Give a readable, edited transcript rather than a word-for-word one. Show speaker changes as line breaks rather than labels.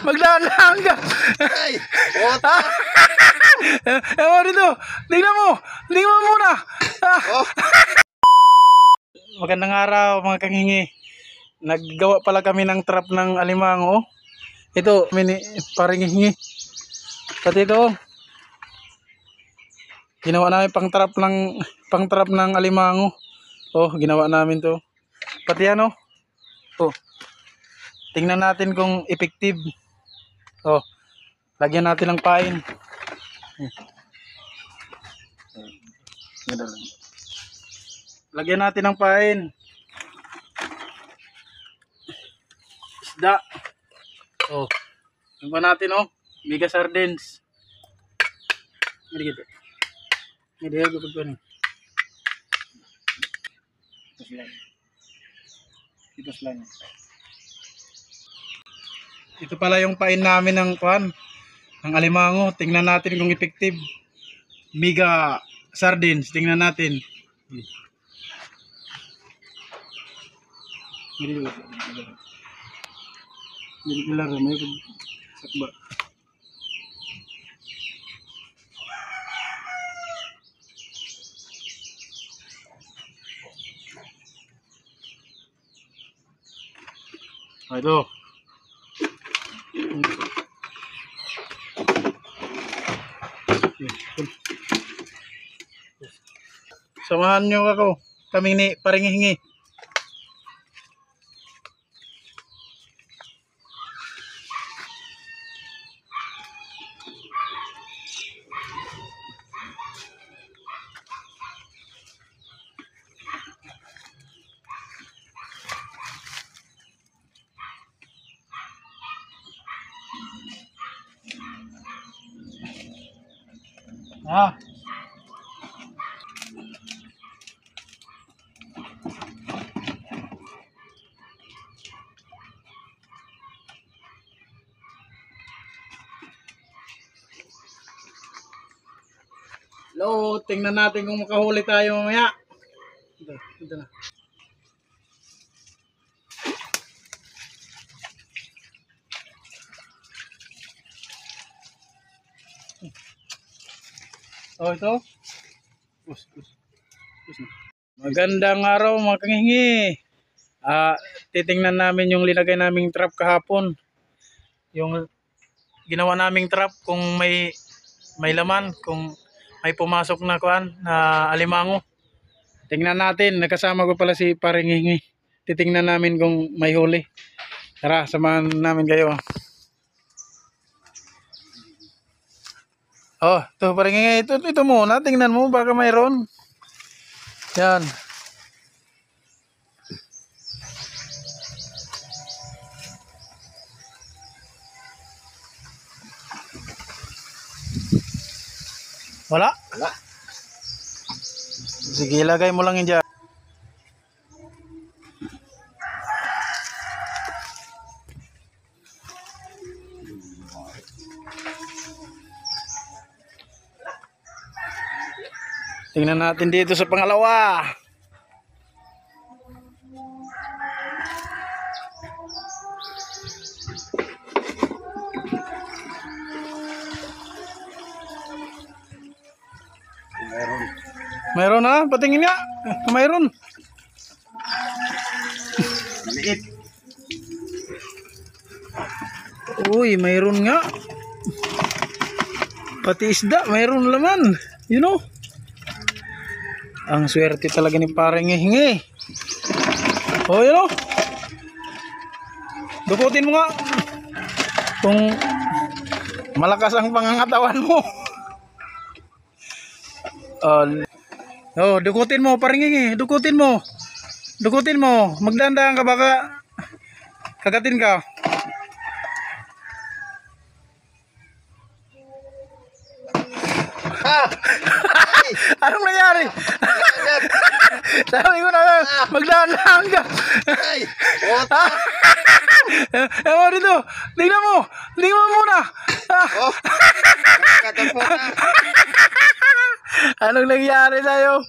Magdaan ka.
Ay, puta.
Ewan dito. Tingnan mo muna.
Oh.
Magandang araw mga kanghingi. Naggawa pala kami ng trap ng alimango. Ito, paring hingi. Pati ito. Ginawa namin pang trap ng alimango. Oh, ginawa namin to. Pati ano? Oh. Tingnan natin kung effective. Oh. Lagyan natin ng pain. Lagyan natin ng pain. Isda. Oh. Tingnan natin oh. Mega sardines. Mari gitu. Ini dia gue nih. Ito pala yung pain namin ng alimango. Tingnan natin kung effective. Mega sardines. Tingnan natin. Jadi gelar may sakba. Ito. Samahan nyo ako. Kaming ni paring hingi. Hello, tingnan natin kung makahuli tayo mamaya. Ito na. Oh, ito. Magandang araw mga kanghingi. Titingnan namin yung linagay naming trap kahapon. Yung ginawa naming trap kung may laman, kung may pumasok na na alimango. Tingnan natin, nakasama ko pala si paring hingi. Titingnan namin kung may huli. Tara, samahan namin kayo. Oh, ito paring hingi. Ito muna, tingnan mo baka mayroon. Yan. Wala?
Wala.
Sige, lagay mo lang yun dyan. Tingnan natin dito sa pangalawa. Mayroon na, patingin nga. Mayroon.
Maliit.
Uy, mayroon nga. Pati isda, mayroon laman. You know. Ang swerte talaga ni paring hingi. Oh, you know. Dukutin mo nga. Kung malakas ang pangangatawan mo. Oh, dukutin mo, paring hingi. Dukutin mo. Magdandaan ka baka kagatin ka. Anong nangyari? Sabi ko na magdaan ka.
Ay, puta.
Ewan dito. Tingnan mo muna.
Oh.
Anong nangyari sa'yo?